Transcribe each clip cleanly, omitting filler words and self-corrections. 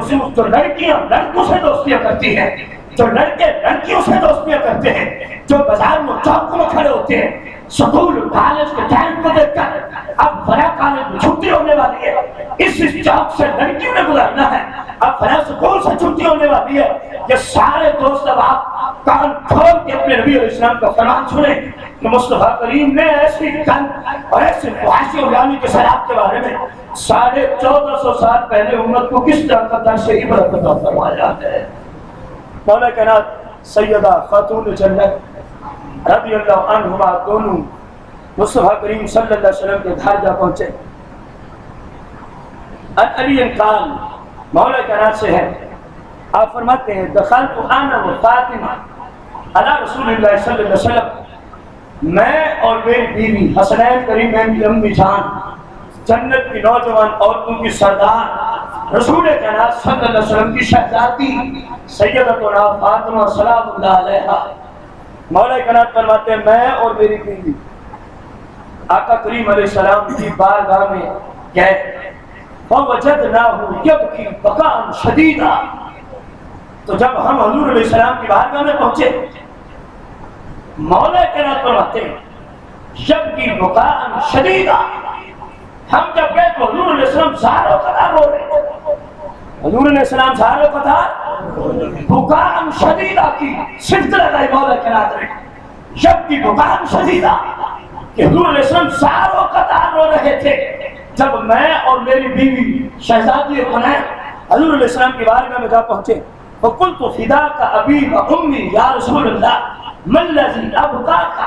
بالخصوص جو لڑکیاں لڑکوں سے دوستیاں کرتی ہیں، جو لڑکے لڑکیوں سے دوستیاں کرتے ہیں، جو بازار میں چوک میں کھڑے ہوتے ہیں، سکول کالج کے ٹائم کو دیکھ کر اب فلاں کالج میں چھٹی ہونے والی ہے، اس چوک سے لڑکیوں نے گزرنا ہے، اب فلاں سکول سے چھٹی ہونے والی ہے، یہ سارے دوست اب آپ کان کھول کے اپنے نبی علیہ السلام کا فرمان سنیں کہ مصطفیٰ کریم نے ایسی کن اور ایسے فحاشی اور یعنی کے شراب کے بارے میں 1450 سال پہلے امت کو کس طرح کا درس عبرت عطا فرمایا ہے۔ مولا کائنات سیدہ خاتون جنت رضی اللہ عنہما دونوں مصطفیٰ کریم صلی اللہ علیہ وسلم کے گھر جا پہنچے۔ علی قال مولا کائنات سے ہے، آپ فرماتے ہیں دخلت انا و فاطمہ علی رسول اللہ صلی اللہ علیہ وسلم، میں اور میری بیوی حسنین کریمین کی امی جان، جنت کی نوجوان عورتوں کی سردار، رسول کائنات صلی اللہ علیہ وسلم کی شہزادی سیدتنا فاطمہ سلام اللہ علیہا، مولا کائنات فرماتے ہیں میں اور میری بیوی آقا کریم علیہ السلام کی بارگاہ میں گئے، فوجدناہ یبکی بکاء شدیدا، تو جب ہم حضور علیہ السلام کی بارگاہ میں پہنچے، مولا کائنات فرماتے ہیں یبکی بکاء شدیدا، ہم جب گئے تو حضور علیہ السلام زار و قطار رو رہے، حضور علیہ السلام زار و قطار بکاء شدیدا کی صفت لگائی مولا کائنات نے، یبکی بکاء شدیدا کہ حضور علیہ السلام زار و قطار رو رہے تھے جب میں اور میری بیوی شہزادی حنین حضور علیہ السلام کی بارگاہ میں جا پہنچے۔ فقلت فداک ابی و امی یا رسول اللہ ما الذی ابقاک،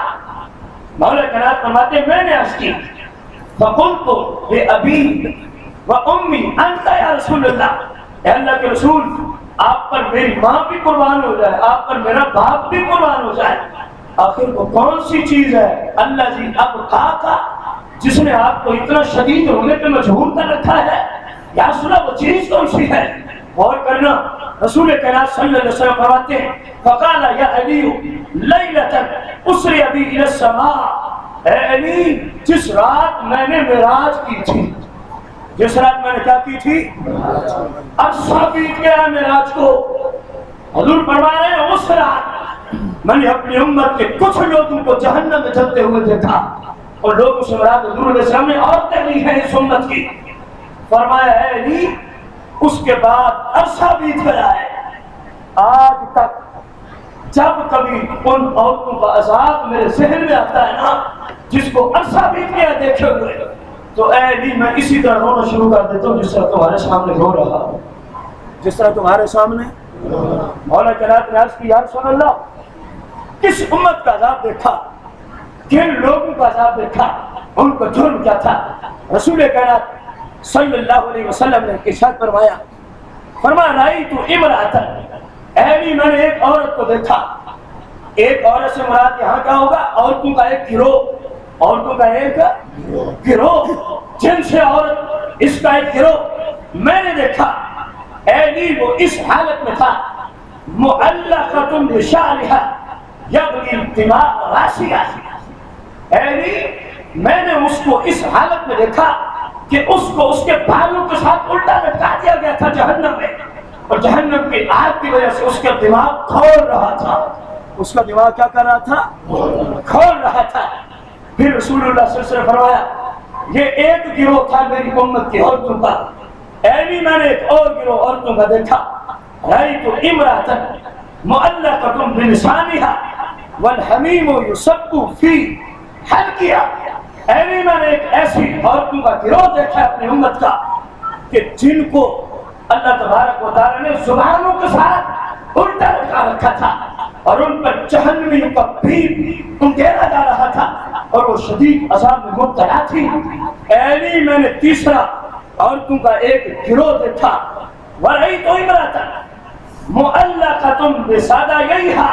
مولا کائنات فرماتے ہیں میں نے عرض کی فقلت لابی و امی انت یا رسول اللہ، اے اللہ کے رسول آپ پر میری ماں بھی قربان ہو جائے، آپ پر میرا باپ بھی قربان ہو جائے، آخر وہ کون سی چیز ہے اللہ جی ابقاک جس نے آپ کو اتنا شدید ہونے پہ مجبور کر رکھا ہے، یا رسول اللہ وہ چیز کون سی ہے؟ غور کرنا، رسول کائنات صلی اللہ علیہ وسلم فرماتے ہیں فقال یا علی لیلۃ اسری بی الی السماء، اے علی جس رات میں نے معراج کی تھی، جس رات میں نے کیا کی تھی؟ عرصہ بیت گیا معراج کو، حضور فرما رہے ہیں اس رات میں نے اپنی امت کے کچھ لوگوں کو جہنم میں جلتے ہوئے دیکھا، اور لوگوں سے مراد حضور علیہ السلام نے عورتیں لی ہیں اس امت کی، فرمایا ہے علی اس کے بعد عرصہ بیت گیا ہے، آج تک جب کبھی ان عورتوں کا عذاب میرے ذہن میں آتا ہے نا جس کو عرصہ بیت گیا دیکھے ہوئے، تو اے علی میں اسی طرح رونا شروع کر دیتا ہوں جس طرح تمہارے سامنے رو رہا ہوں، جس طرح تمہارے سامنے۔ مولا کائنات نے عرض کی یا رسول اللہ کس امت کا عذاب دیکھا، کن لوگوں کا عذاب دیکھا، ان کو جرم کیا تھا؟ رسول کائنات صلی اللہ علیہ وسلم نے ارشاد فرمایا، فرمایا رأیت امرأۃ، اے علی میں نے ایک عورت کو دیکھا، ایک عورت سے مراد یہاں کیا ہوگا؟ عورتوں کا ایک گروہ، عورتوں کا ایک گروہ، جن سے عورت اس کا ایک گروہ میں نے دیکھا، اے علی وہ اس حالت میں تھا معلقۃ بشعرها یبغی الدماء راسیہ، اے علی میں نے اس کو اس حالت میں دیکھا کہ اس کو اس کے بالوں کے ساتھ الٹا لٹکا دیا گیا تھا جہنم میں، اور جہنم کی آگ کی وجہ سے اس کا دماغ کھول رہا تھا، اس کا دماغ کیا کر رہا تھا؟ کھول رہا تھا۔ پھر رسول اللہ صلی اللہ علیہ وسلم نے فرمایا یہ ایک گروہ تھا میری امت کی عورتوں کا، ایلی میں نے ایک اور گروہ عورتوں کا دیکھا، رأیت امرأۃ معلقۃ بلسانها والحمیم یصب فی حلقها، ایلی میں نے ایک ایسی عورتوں کا گروہ دیکھا اپنی امت کا کہ جن کو اللہ تبارک و تعالی نے زبانوں کے ساتھ الٹا لٹکا رکھا تھا، اور ان پر جہنمیوں کا بھیپ انگیرا جا رہا تھا، اور وہ شدید عذاب میں مبتلا تھی۔ ایلی میں نے تیسرا عورتوں کا ایک گروہ دیکھا، وَرَأَيْتُ امْرَأَةً مُعَلَّقَةٌ بِصَدَيَيْهَا،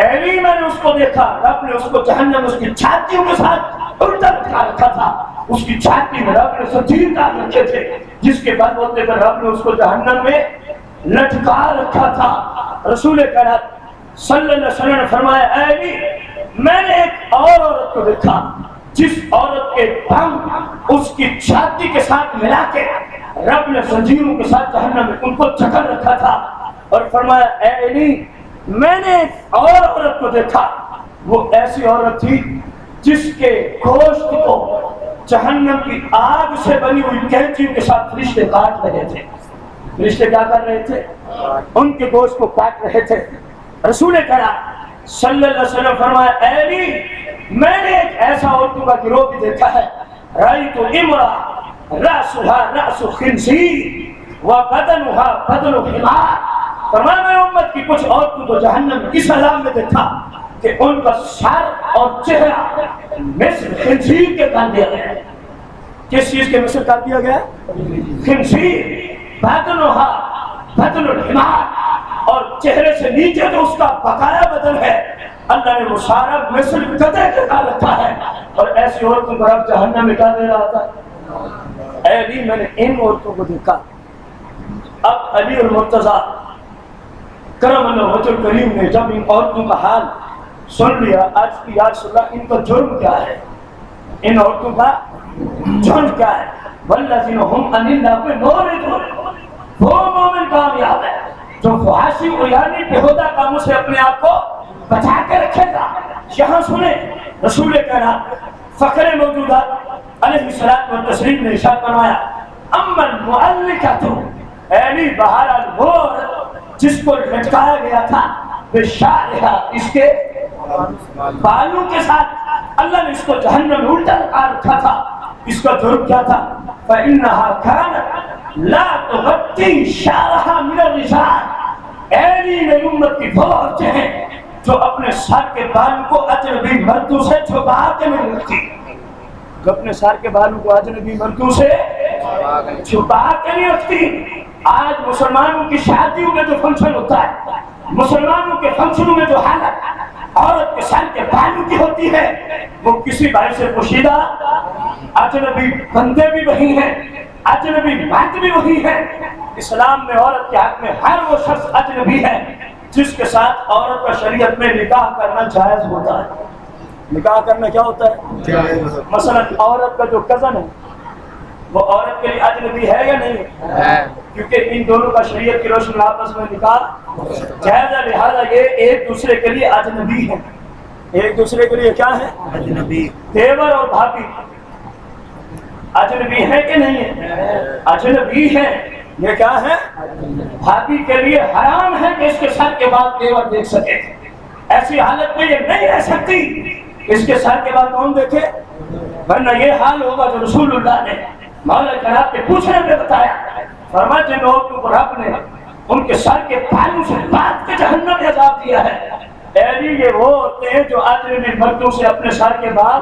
ایلی میں نے اس کو دیکھا، رب نے اس کو جہنم میں اس کی چھاتیوں کے ساتھ الٹا لٹکا رکھا تھا، اس کی چھاتی میں رب نے ستیر ڈال رکھے تھے جس کے بعد ہوتے پر رب نے اس کو جہنم میں لٹکا رکھا تھا۔ رسول کائنات صلی اللہ علیہ وسلم نے فرمایا اے علی میں نے ایک اور عورت کو دیکھا جس عورت کے دم اس کی چھاتی کے ساتھ ملا کے رب نے زنجیروں کے ساتھ جہنم میں ان کو جکڑ رکھا تھا، اور فرمایا اے علی میں نے ایک اور عورت کو دیکھا، وہ ایسی عورت تھی جس کے گوشت کو جہنم کی آگ سے بنی ہوئی کینچیوں کے ساتھ فرشتے کاٹ رہے تھے۔ فرشتے کیا کر رہے تھے؟ ان کے گوشت کو کاٹ رہے تھے۔ رسول کریم صلی اللہ علیہ وسلم فرمایا اے علی میں نے ایک ایسا عورتوں کا گروہ بھی دیکھا ہے، رأیت امرأة رأسها رأس خنزیر وبدنها بدن حمار۔ فرمایا میں امت کی کچھ عورتوں کو جہنم میں اس عذاب میں دیکھا کہ ان کا سر اور چہرہ مثل خنزیر کے کر دیا گیا ہے۔ کس چیز کے مثل کر دیا گیا؟ خنزیر۔ بدنها بدن الحمار، اور چہرے سے نیچے جو اس کا بقایا بدن ہے اللہ نے وہ سارا مثل گدھے کے کر رکھا ہے، اور ایسی عورتوں کو رب جہنم میں کیا دے رہا تھا؟ اے علی میں نے ان عورتوں کو دیکھا۔ اب علی المرتضیٰ کرم اللہ وجہ کریم نے جب ان عورتوں کا حال سن لیا، آج کی یا رسول اللہ ان کا جرم کیا ہے، ان عورتوں کا جرم کیا ہے؟ والذین هم عن اللغو معرضون، وہ مومن کامیاب ہے جو فحاشی یعنی بےہودہ کاموں سے اپنے آپ کو بچا کے رکھے گا۔ یہاں سنیں رسول کریم فخر موجودات علیہ الصلوۃ والتسلیم نے ارشاد فرمایا اما المعلقۃ، یعنی بہرحال وہ جس کو لٹکایا گیا تھا بشارہا، اس کے بالوں کے ساتھ اللہ نے اس کو جہنم میں الٹا لٹکا رکھا تھا، اس کا جرم کیا تھا؟ فإنها كانت لا تغطي شعرها من الرجال، ایلی میری امت کی وہ عورتیں ہیں جو اپنے سر کے بال کو اجنبی مردوں سے چھپا کے نہیں رکھتی، جو اپنے سر کے بالوں کو اجنبی مردوں سے چھپا کے نہیں رکھتی۔ آج مسلمانوں کی شادیوں میں جو فنکشن ہوتا ہے، مسلمانوں کے فنکشنوں میں جو حالت عورت کے سر کے بالوں کی ہوتی ہے، وہ کسی بھائی سے پوشیدہ اجنبی بندے بھی وہی ہیں، اجنبی مرد بھی وہی ہیں۔ اسلام میں عورت کے حق میں ہر وہ شخص اجنبی ہے جس کے ساتھ عورت کا شریعت میں نکاح کرنا جائز ہوتا ہے۔ نکاح کرنا کیا ہوتا ہے؟ مثلا عورت کا جو کزن ہے وہ عورت کے لیے اجنبی ہے یا نہیں ہے؟ کیونکہ ان دونوں کا شریعت کی روشنی میں آپس میں نکاح جائز ہے، لہذا یہ ایک دوسرے کے لیے اجنبی ہے۔ ایک دوسرے کے لیے کیا ہے؟ اجنبی۔ دیور اور بھابھی اجنبی ہے کہ نہیں ہے؟ اجنبی ہے۔ یہ کیا ہے؟ بھابھی کے لیے حرام ہے کہ اس کے سر کے بعد دیور دیکھ سکے، ایسی حالت میں یہ نہیں رہ سکتی اس کے سر کے بعد کون دیکھے، ورنہ یہ حال ہوگا جو رسول اللہ نے مولا جناب کے پوچھنے میں بتایا۔ فرمایا جن عورتوں کو رب نے ان کے سر کے بالوں سے کاٹ کے جہنم میں عذاب دیا ہے، ایلی یہ وہ ہوتے ہیں جو اجنبی مردوں سے اپنے سر کے بال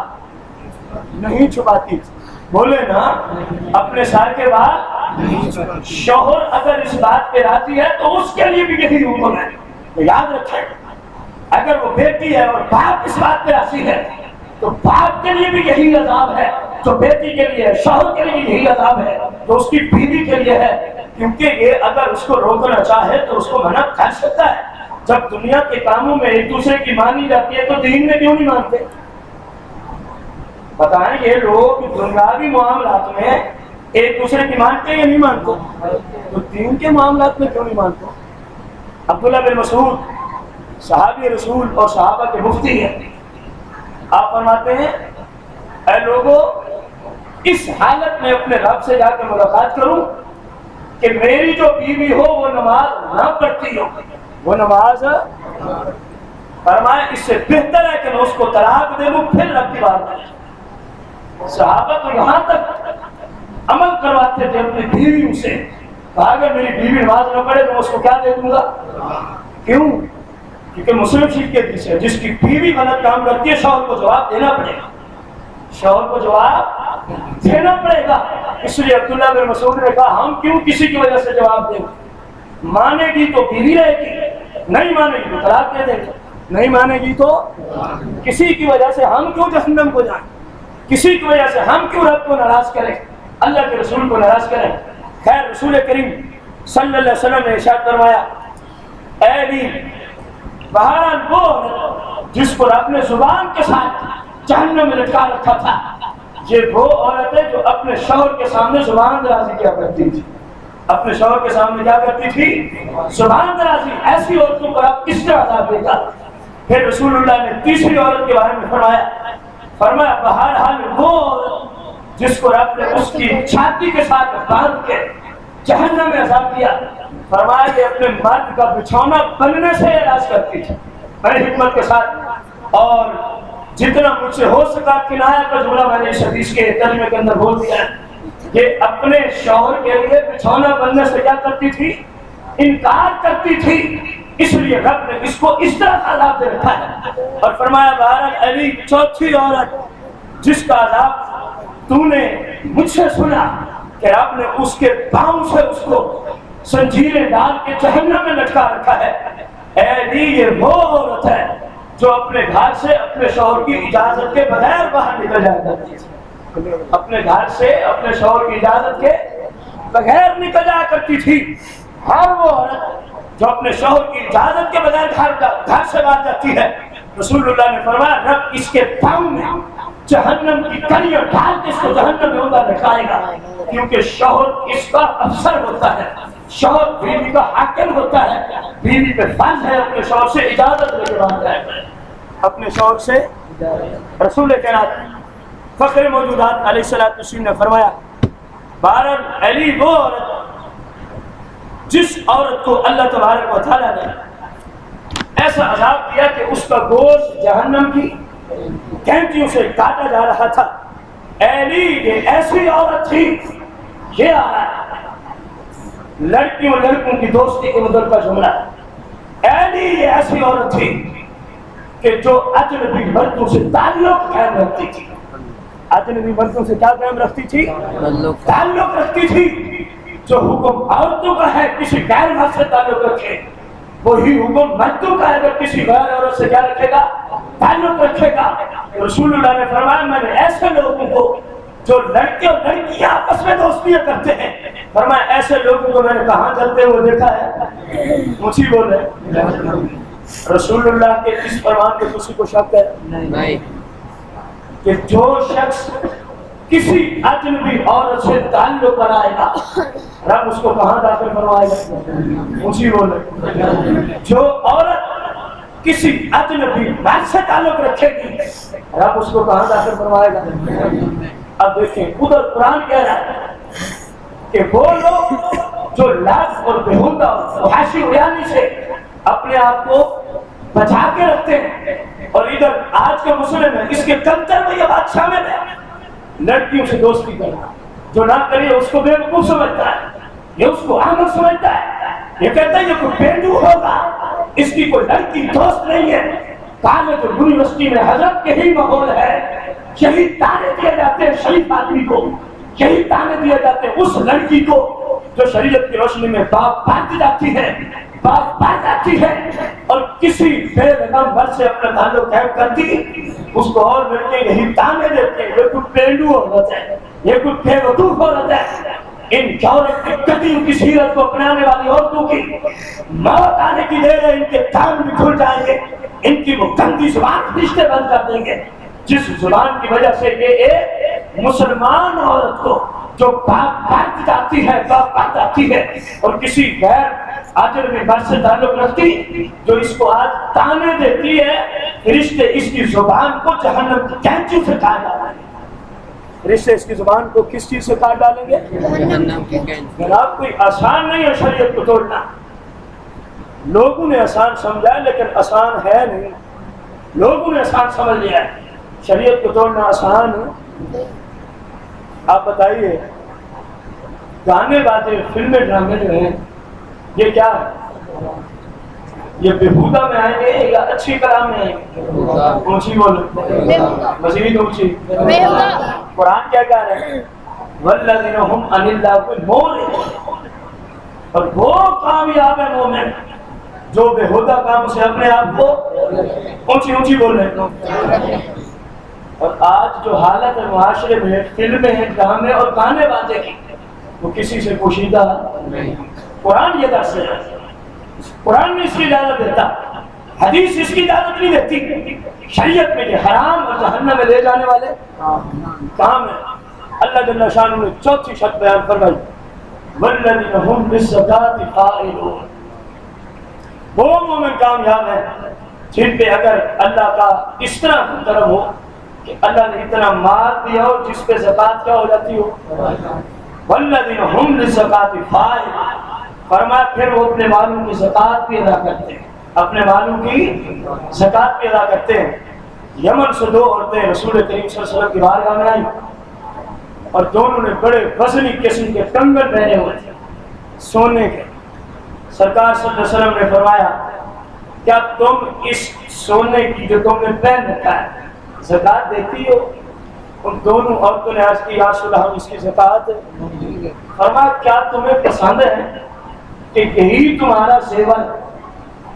نہیں چھپاتی۔ بولے نا، اپنے سر کے بال۔ شوہر اگر اس بات پہ راضی ہے تو اس کے لیے بھی یہی حکم ہے، یاد رکھیں۔ اگر وہ بیٹی ہے اور باپ اس بات پہ راضی ہے تو باپ کے لیے بھی یہی عذاب ہے جو بیٹی کے لیے ہے، شوہر کے لیے یہی عذاب ہے جو اس کی بیوی کے لیے ہے، کیونکہ یہ اگر اس کو روکنا چاہے تو اس کو منع کر سکتا ہے۔ جب دنیا کے کاموں میں ایک دوسرے کی مانی جاتی ہے تو دین میں کیوں نہیں مانتے؟ بتائیں یہ لوگ دنیاوی معاملات میں ایک دوسرے کی مانتے ہیں یا نہیں مانتے؟ تو دین کے معاملات میں کیوں نہیں مانتے؟ عبداللہ بن مسعود صحابی رسول اور صحابہ کے مفتی ہیں، آپ فرماتے ہیں اے لوگوں اس حالت میں اپنے رب سے جا کے ملاقات کروں کہ میری جو بیوی ہو وہ نماز نہ پڑھتی ہو، وہ نماز فرمایا اس سے بہتر ہے کہ میں اس کو طلاق دے دوں پھر رب کی بات کریں۔ صحابہ تو یہاں تک عمل کرواتے تھے اپنی بیویوں سے، کہا اگر میری بیوی نماز نہ پڑھے تو اس کو کیا دے دوں گا؟ کیوں؟ کیونکہ مسلم شریف کے حدیث ہے جس کی بیوی غلط کام کرتی ہے شوہر کو جواب دینا پڑے گا، شوہر کو جواب دینا پڑے گا۔ اس لیے عبداللہ بن مسعود نے کہا ہم کیوں کسی کی وجہ سے جواب دیں، مانے گی تو بیوی رہے گی، نہیں مانے گی تو طلاق دے دیں گے، نہیں مانے گی تو کسی کی وجہ سے ہم کیوں جہنم کو جائیں، کسی کی وجہ سے ہم کیوں رب کو ناراض کریں، اللہ کے رسول کو ناراض کریں۔ خیر رسول کریم صلی اللہ علیہ وسلم نے ارشاد فرمایا اے علی بہرحال وہ جس کو رب نے زبان کے ساتھ جہنم میں لٹکا رکھا تھا، یہ وہ عورت ہے جو اپنے شوہر کے سامنے زبان درازی کیا کرتی تھی. اپنے شوہر کے سامنے کیا کرتی تھی؟ زبان درازی. ایسی عورتوں پر آپ کس طرح عذاب دے گا؟ پھر رسول اللہ نے تیسری عورت کے بارے میں فرمایا بہرحال وہ عورت جس کو رب نے اس کی چھاتی کے ساتھ باندھ کے جہنم میں عذاب دیا، فرمایا کہ اپنے مرد کا بچھونا بننے سے اعراض کرتی تھی بڑی حکمت کے ساتھ. اور جتنا مجھ سے ہو سکا کنایا کا جملہ میں نے اس حدیث کے ترجمے کے اندر بول دیا ہے کہ اپنے شوہر کے لیے بچھونا بننے سے کیا کرتی تھی؟ انکار کرتی تھی. اس لیے رب نے اس کو اس طرح کا عذاب دے رکھا ہے. اور فرمایا بہرحال علی چوتھی عورت جس کا عذاب تو نے مجھ سے سنا کہ رب نے اس کے پاؤں سے اس کو زنجیریں ڈال کے جہنم میں لٹکا رکھا ہے. اے علی یہ وہ عورت ہے جو اپنے گھر سے اپنے شوہر کی اجازت کے بغیر باہر نکل جایا کرتی تھی. اپنے گھر سے اپنے شوہر کی اجازت کے بغیر نکل جایا کرتی تھی. ہر وہ عورت جو اپنے شوہر کی اجازت کے بغیر گھر سے باہر جاتی ہے، رسول اللہ نے فرمایا رب اس کے پاؤں میں جہنم کی کڑیاں ڈال کے اس کو جہنم میں اندر لٹکائے گا. کیونکہ شوہر اس کا افسر ہوتا ہے، شوہر بیوی کا حاکم ہوتا ہے. بیوی پہ فرض ہے اپنے شوہر سے اجازت لے کے باہر جائے، اپنے شوہر سے. رسول کائنات فخر موجودات علیہ الصلوۃ والسلام نے فرمایا بہرحال علی وہ عورت جس عورت کو اللہ تبارک و تعالیٰ نے ایسا عذاب دیا کہ اس کا گوشت جہنم کی کینچیوں سے کاٹا جا رہا تھا. علی یہ ایسی عورت تھی. یہ آ رہا ہے لڑکیوں لڑکوں کی دوستی کے مدد کا جملہ. علی یہ ایسی عورت تھی کہ جو اجنبی مردوں سے تعلق قائم رکھتی تھی. اجنبی مردوں سے کیا قائم رکھتی تھی؟ تعلق رکھتی تھی. جو حکم عورتوں کا ہے کسی غیر مرد سے تعلق رکھے، وہی حکم مردوں کا ہے اگر کسی غیر عورت سے کیا رکھے گا؟ تعلق رکھے گا. رسول اللہ نے فرمایا میں نے ایسے لوگوں کو جو لڑکے اور لڑکیاں آپس میں دوستیاں کرتے ہیں، فرمایا ایسے لوگوں کو میں نے کہاں چلتے ہوئے دیکھا ہے؟ مجھے بولے رسول اللہ کے اس فرمان کے کسی کو شک ہے نہیں کہ جو شخص کسی اجنبی عورت سے تعلق بنائے گا رب اس کو کہاں داخل فرمائے گا؟ مجھے بولے جو عورت کسی اجنبی مرد سے تعلق رکھے گی رب اس کو کہاں داخل فرمائے گا؟ اب دیکھیں ادھر قرآن کہہ رہا ہے کہ وہ لوگ جو لفظ اور بےہودہ اور فحاشی بیانی سے اپنے آپ کو بچا کے رکھتے ہیں، اور ادھر آج کا مسلم ہے اس کے کلچر میں یہ بات شامل ہے لڑکیوں سے دوستی کرنا. جو نہ کرے اس کو بے وقوف سمجھتا ہے، یہ اس کو احمق سمجھتا ہے. یہ کہتا ہے یہ کوئی پینڈو ہوگا، اس کی کوئی لڑکی دوست نہیں ہے. کالج اور یونیورسٹی میں حضرت کے ہی ماحول ہے. یہی تانے دیے جاتے ہیں شریف آدمی کو، یہی تانے دیے جاتے ہیں اس لڑکی کو جو شریعت کی روشنی میں باپ بانٹ جاتی ہے، باپ بانٹ جاتی ہے اور کسی بے رقم مرد سے اپنا تعلق قائم کرتی. اس کو اور لڑکے یہی تانے دیتے ہیں یہ کوئی پینڈو عورت ہے، یہ کوئی بے وقوف عورت ہے. ان عورت کی قدیم کی سیرت کو اپنانے والی عورتوں کی موت آنے کی دیر ہے. ان کے کان بھی کھل جائیں گے، ان کی وہ گندی زبان رشتے بند کر دیں گے جس زبان کی وجہ سے یہ ایک مسلمان عورت کو جو باپ بانٹ جاتی ہے، باپ بانٹ جاتی ہے اور کسی غیر اجنبی مرد سے تعلق رکھتی جو اس کو آج تانے دیتی ہے، رشتے اس کی زبان کو جہنم کی کینچی سے کاٹ ڈالیں گے. رشتے اس کی زبان کو کس چیز سے کاٹ ڈالیں گے؟ جہنم کی کینچی. جناب کوئی آسان نہیں ہے شریعت کو توڑنا. لوگوں نے آسان سمجھا لیکن آسان ہے نہیں. لوگوں نے آسان سمجھ لیا ہے. شریعت کو توڑنا آسان ہے؟ آپ بتائیے گانے بازے فلمیں ڈرامے جو ہیں یہ کیا ہے؟ یہ بےہودہ میں آئیں گے یا اچھی کلام میں آئیں گے؟ اونچی بولے، مزید اونچی. قرآن کیا کہہ رہے ہیں؟ والذین هم عن اللغو معرضون. اور وہ کامیاب ہے مومن جو بےہودہ کام سے اپنے آپ کو اونچی اونچی بول رہے ہیں. اور آج جو حالت ہے معاشرے میں فلمیں ہیں، ڈرامے اور گانے بازے کی، وہ کسی سے پوشیدہ نہیں. قرآن یہ درس ہے، قرآن میں اس کی اجازت دیتا، حدیث اس کی اجازت نہیں دیتی. شریعت میں یہ حرام اور جہنم میں لے جانے والے کام ہیں. اللہ جل شانہ نے چوتھی شرط بیان فرمائی والذین هم للزکاۃ فاعلون. وہ مومن کامیاب ہیں جن پہ اگر اللہ کا اس طرح کرم ہو کہ اللہ نے اتنا مال دیا ہو جس پہ زکوٰۃ کیا ہو جاتی ہو. والذین هم للزکاۃ فاعلون. فرمایا پھر وہ اپنے مالوں کی زکوٰۃ بھی ادا کرتے ہیں, اپنے مالوں کی زکوٰۃ بھی ادا کرتے ہیں. یمن سے 2 عورتیں رسول کریم صلی اللہ علیہ وسلم کی بارگاہ میں آئیں اور دونوں نے بڑے وزنی قسم کے کنگن پہنے ہوئے تھے سونے کے. سرکار صلی اللہ علیہ وسلم نے فرمایا کیا تم اس سونے کی جو تم نے پہن رکھا ہے زکوٰۃ دیتی ہو؟ ان دونوں عورتوں نے عرض کی یا رسول اللہ ہم اس کی زکوٰۃ. فرمایا کیا تمہیں پسند ہے کہ یہی تمہارا زیور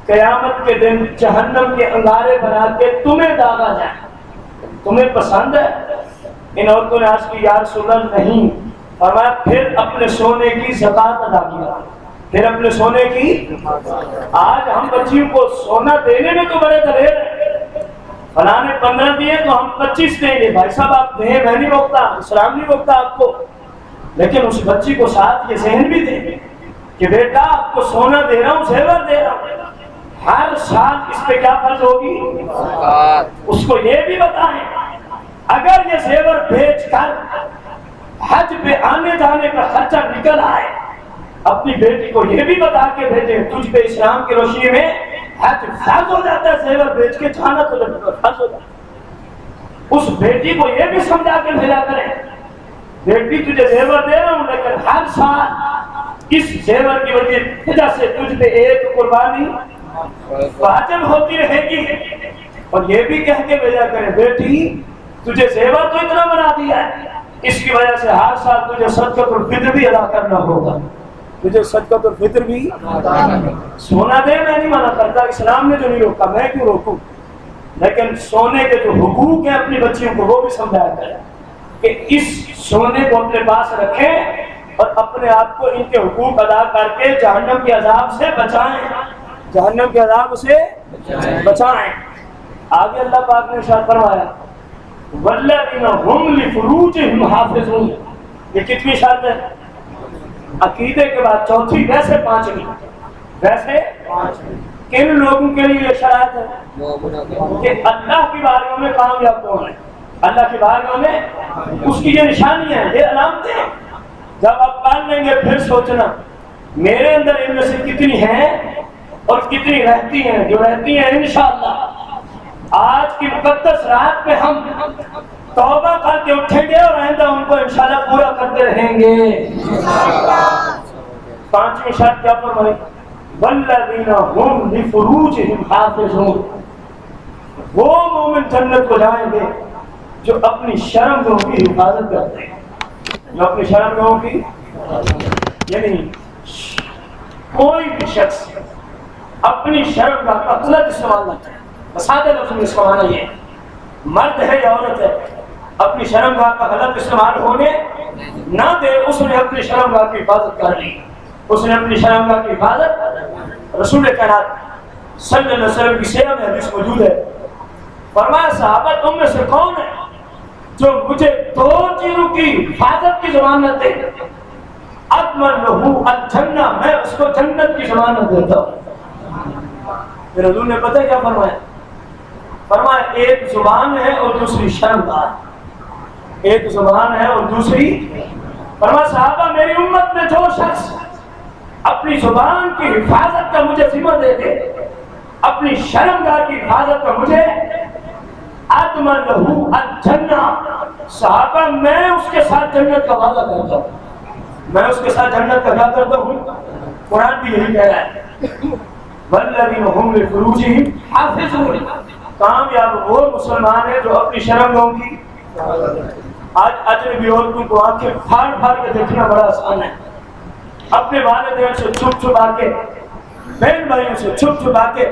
قیامت کے دن جہنم کے انگارے بنا کے تمہیں داغا جائے؟ تمہیں پسند ہے؟ ان عورتوں نے عرض کی یا رسول اللہ نہیں. فرمایا پھر اپنے سونے کی زکوٰۃ ادا کیا. پھر اپنے سونے کی. آج ہم بچیوں کو سونا دینے میں تو بڑے دلیر ہیں. فلاں نے 15 دیے تو ہم 25 دیں گے. بھائی صاحب آپ دیں, میں نہیں روکتا, اسلام نہیں روکتا آپ کو, لیکن اس بچی کو ساتھ یہ ذہن بھی دیں کہ بیٹا آپ کو سونا دے رہا ہوں, زیور دے رہا ہوں, ہر سال اس پہ کیا فرض ہوگی. اس کو یہ بھی بتائیں اگر یہ زیور بیچ کر حج پہ آنے جانے کا خرچہ نکل آئے اپنی بیٹی کو یہ بھی بتا کے بھیجیں تجھ پہ اسلام کی روشنی میں حج فرض ہو جاتا ہے, زیور بیچ کے جانا تو فرض ہو جاتا ہے. اس بیٹی کو یہ بھی سمجھا کے بھیجا کریں بیٹی تجھے زیور دے رہا ہوں لیکن ہر سال اس زیور کی وجہ سے تجھ پہ ایک قربانی واجب ہوتی رہے گی. اور یہ بھی کہہ کے بھیجا کریں بیٹی تجھے زیور تو اتنا بنا دیا ہے, اس کی وجہ سے ہر سال تجھے صدقۃ الفطر بھی ادا کرنا ہوگا. تجھے صدقۃ الفطر بھی سونا دے, میں نہیں منع کرتا, اسلام نے جو نہیں روکا میں کیوں روکوں, لیکن سونے کے جو حقوق ہیں اپنی بچیوں کو وہ بھی سمجھایا کریں کہ اس سونے کو اپنے پاس رکھیں اور اپنے آپ کو ان کے حقوق ادا کر کے جہنم کے عذاب سے بچائیں, جہنم کے عذاب سے بچائیں. آگے اللہ پاک نے ارشاد فرمایا والذین هم لفروجہم حافظون. یہ کتنی شرط ہے؟ عقیدے کے بعد چوتھی, ویسے 5 ویسے کن لوگوں کے لیے یہ شرائط ہے کہ اللہ کی بارگاہ میں کامیاب کون ہے. اللہ کی بارگاہ میں اس کی یہ نشانیاں ہیں, یہ علامتیں ہیں. جب آپ پال لیں گے پھر سوچنا میرے اندر ان میں سے کتنی ہیں اور کتنی رہتی ہیں. جو رہتی ہیں انشاءاللہ آج کی مقدس رات میں ہم توبہ کر کے اٹھیں گے اور آئندہ ان کو انشاءاللہ پورا کرتے رہیں گے. 5ویں شرط کیا فرمائی والذین هم لفروجہم حافظون. وہ مومن جنت کو جائیں گے جو اپنی شرم گاہوں کی حفاظت کرتے ہیں, جو اپنی شرم گاہوں کی, یعنی کوئی بھی شخص اپنی شرم گاہ کا غلط استعمال نہ کرے. سادہ لفظ میں اس کا معنی یہ ہے مرد ہے یا عورت ہے اپنی شرم گاہ کا غلط استعمال ہونے نہ دے. اس نے اپنی شرم گاہ کی حفاظت کر لی, اس نے اپنی شرم گاہ کی حفاظت. رسول کائنات صلی اللہ علیہ وسلم کی سیرت میں حدیث موجود ہے, فرمایا صحابہ تم میں سے کون ہے جو مجھے 2 چیزوں کی حفاظت کی ضمانت دے؟ اضمن لہ الجنہ, میں اس کو جنت کی ضمانت دیتا ہوں. پھر حضور نے پتہ کیا فرمایا؟ فرمایا ایک زبان ہے اور دوسری شرمگاہ. ایک زبان ہے اور دوسری. فرمایا صحابہ میری امت میں جو شخص اپنی زبان کی حفاظت کا مجھے ذمہ دے دے, اپنی شرمگاہ کی حفاظت کا مجھے اضمن لہ الجنہ, صحابہ میں اس کے ساتھ جنت کا وعدہ کرتا ہوں. میں اس کے ساتھ جنت کا وعدہ کرتا ہوں. قرآن بھی یہی کہہ رہا ہے والذین هم لفروجہم حافظون. کامیاب وہ مسلمان ہے جو اپنی شرم گاہوں کی. آج اجنبی عورتوں کو آنکھیں پھاڑ پھاڑ کے دیکھنا بڑا آسان ہے. اپنے والدین سے چھپ چھپا کے, بہن بھائیوں سے چھپ چھپا کے,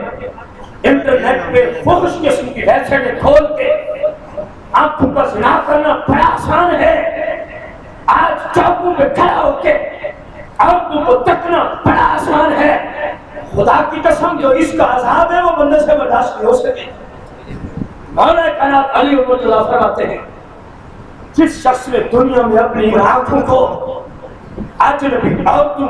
انٹرنیٹ پہ فحش قسم کی ویب سائٹیں کھول کے آنکھوں کا زنا کرنا بڑا آسان ہے. آج چوکوں پہ کھڑا ہو کے عورتوں کو تکنا بڑا آسان ہے. خدا کی قسم جو اس کا عذاب ہے وہ بندے سے برداشت نہیں ہو سکے. مولا کائنات علی رضی اللہ عنہ فرماتے ہیں جس شخص نے دنیا میں اپنی آنکھوں کو اجنبی عورتوں